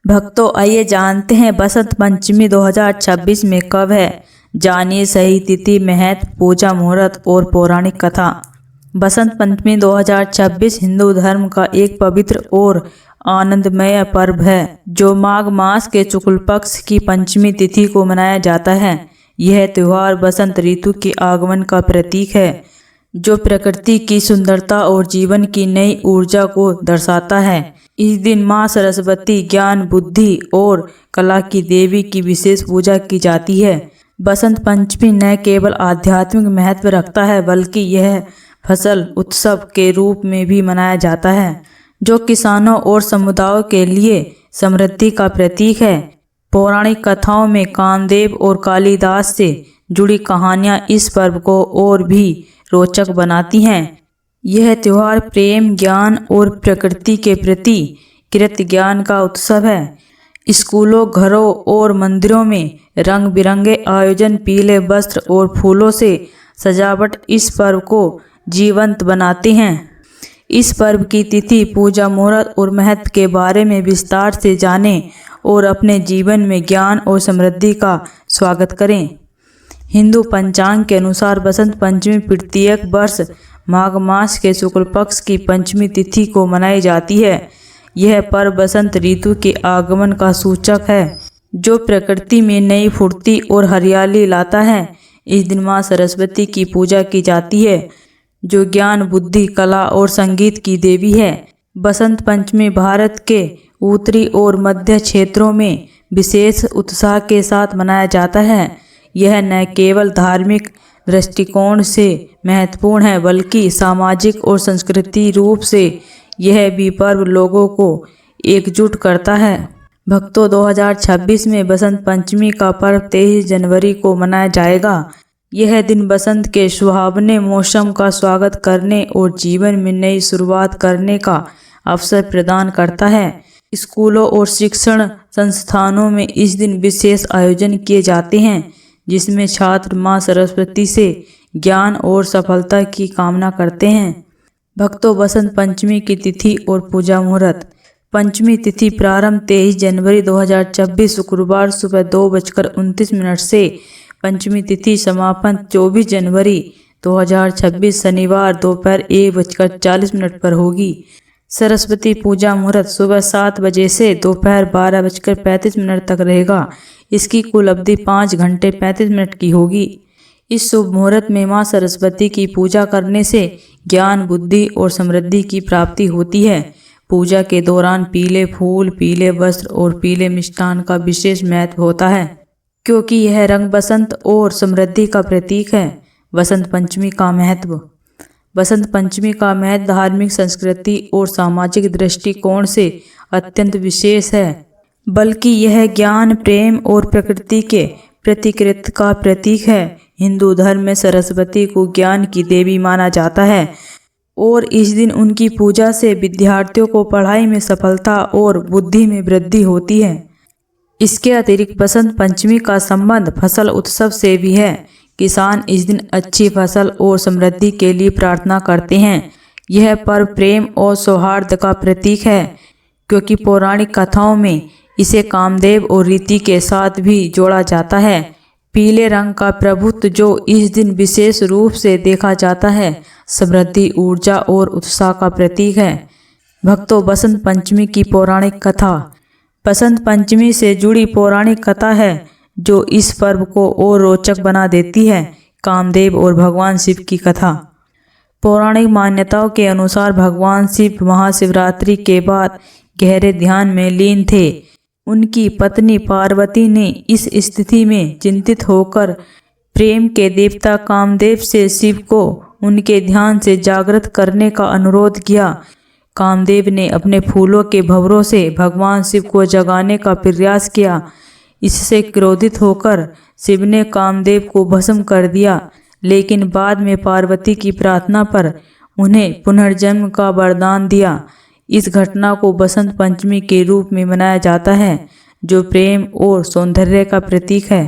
भक्तों, आइए जानते हैं बसंत पंचमी 2026 में कब है। जानिए सही तिथि, महत्व, पूजा मुहूर्त और पौराणिक कथा। बसंत पंचमी 2026 हिंदू धर्म का एक पवित्र और आनंदमय पर्व है जो माघ मास के शुक्ल पक्ष की पंचमी तिथि को मनाया जाता है। यह त्योहार बसंत ऋतु के आगमन का प्रतीक है जो प्रकृति की सुंदरता और जीवन की नई ऊर्जा को दर्शाता है। इस दिन मां सरस्वती, ज्ञान, बुद्धि और कला की देवी की विशेष पूजा की जाती है। बसंत पंचमी न केवल आध्यात्मिक महत्व रखता है बल्कि यह फसल उत्सव के रूप में भी मनाया जाता है जो किसानों और समुदायों के लिए समृद्धि का प्रतीक है। पौराणिक कथाओं में कामदेव और कालिदास से जुड़ी कहानियां इस पर्व को और भी रोचक बनाती हैं। यह त्योहार प्रेम, ज्ञान और प्रकृति के प्रति कृत ज्ञान का उत्सव है। स्कूलों, घरों और मंदिरों में रंग बिरंगे आयोजन, पीले वस्त्र और फूलों से सजावट इस पर्व को जीवंत बनाते हैं। इस पर्व की तिथि, पूजा मुहूर्त और महत्व के बारे में विस्तार से जानें और अपने जीवन में ज्ञान और समृद्धि का स्वागत करें। हिंदू पंचांग के अनुसार बसंत पंचमी प्रत्येक वर्ष माघ मास के शुक्ल पक्ष की पंचमी तिथि को मनाई जाती है। यह पर्व बसंत ऋतु के आगमन का सूचक है जो प्रकृति में नई फुर्ती और हरियाली लाता है। इस दिन मां सरस्वती की पूजा की जाती है जो ज्ञान, बुद्धि, कला और संगीत की देवी है। बसंत पंचमी भारत के उत्तरी और मध्य क्षेत्रों में विशेष उत्साह के साथ मनाया जाता है। यह न केवल धार्मिक दृष्टिकोण से महत्वपूर्ण है बल्कि सामाजिक और सांस्कृतिक रूप से यह भी पर्व लोगों को एकजुट करता है। भक्तों, 2026 में बसंत पंचमी का पर्व 23 जनवरी को मनाया जाएगा। यह दिन बसंत के सुहावने मौसम का स्वागत करने और जीवन में नई शुरुआत करने का अवसर प्रदान करता है। स्कूलों और शिक्षण संस्थानों में इस दिन विशेष आयोजन किए जाते हैं जिसमें छात्र मां सरस्वती से ज्ञान और सफलता की कामना करते हैं। भक्तों, बसंत पंचमी की तिथि और पूजा मुहूर्त। पंचमी तिथि प्रारंभ 23 जनवरी 2026 शुक्रवार सुबह 2:29 से। पंचमी तिथि समापन 24 जनवरी 2026 शनिवार दोपहर 1:40 पर होगी। सरस्वती पूजा मुहूर्त सुबह 7 बजे से दोपहर 12:35 तक रहेगा। इसकी कुल अवधि 5 घंटे 35 मिनट की होगी। इस शुभ मुहूर्त में मां सरस्वती की पूजा करने से ज्ञान, बुद्धि और समृद्धि की प्राप्ति होती है। पूजा के दौरान पीले फूल, पीले वस्त्र और पीले मिष्ठान का विशेष महत्व होता है क्योंकि यह रंग बसंत और समृद्धि का प्रतीक है। बसंत पंचमी का महत्व। बसंत पंचमी का महत्व धार्मिक, संस्कृति और सामाजिक दृष्टिकोण से अत्यंत विशेष है बल्कि यह ज्ञान, प्रेम और प्रकृति के प्रतिकृत का प्रतीक है। हिंदू धर्म में सरस्वती को ज्ञान की देवी माना जाता है और इस दिन उनकी पूजा से विद्यार्थियों को पढ़ाई में सफलता और बुद्धि में वृद्धि होती है। इसके अतिरिक्त बसंत पंचमी का संबंध फसल उत्सव से भी है। किसान इस दिन अच्छी फसल और समृद्धि के लिए प्रार्थना करते हैं। यह पर्व प्रेम और सौहार्द का प्रतीक है क्योंकि पौराणिक कथाओं में इसे कामदेव और रीति के साथ भी जोड़ा जाता है। पीले रंग का प्रभुत्व जो इस दिन विशेष रूप से देखा जाता है, समृद्धि, ऊर्जा और उत्साह का प्रतीक है। भक्तों, बसंत पंचमी की पौराणिक कथा। बसंत पंचमी से जुड़ी पौराणिक कथा है जो इस पर्व को और रोचक बना देती है। कामदेव और भगवान शिव की कथा। पौराणिक मान्यताओं के अनुसार भगवान शिव महाशिवरात्रि के बाद गहरे ध्यान में लीन थे। उनकी पत्नी पार्वती ने इस स्थिति में चिंतित होकर प्रेम के देवता कामदेव से शिव को उनके ध्यान से जागृत करने का अनुरोध किया। कामदेव ने अपने फूलों के भंवरों से भगवान शिव को जगाने का प्रयास किया। इससे क्रोधित होकर शिव ने कामदेव को भस्म कर दिया, लेकिन बाद में पार्वती की प्रार्थना पर उन्हें पुनर्जन्म का वरदान दिया। इस घटना को बसंत पंचमी के रूप में मनाया जाता है जो प्रेम और सौंदर्य का प्रतीक है।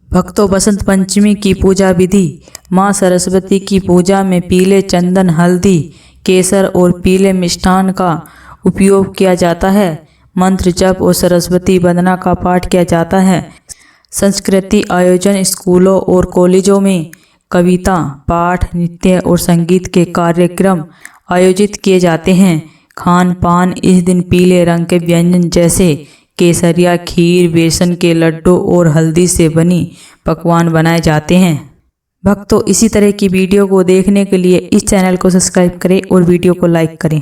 भक्तों, बसंत पंचमी की पूजा विधि। मां सरस्वती की पूजा में पीले चंदन, हल्दी, केसर और पीले मिष्ठान का उपयोग किया जाता है। मंत्र जप और सरस्वती वंदना का पाठ किया जाता है। सांस्कृतिक आयोजन स्कूलों और कॉलेजों में कविता पाठ, नृत्य और संगीत के कार्यक्रम आयोजित किए जाते हैं। खान पान इस दिन पीले रंग के व्यंजन जैसे केसरिया, खीर, बेसन के लड्डू और हल्दी से बनी पकवान बनाए जाते हैं। भक्तों, इसी तरह की वीडियो को देखने के लिए इस चैनल को सब्सक्राइब करें और वीडियो को लाइक करें।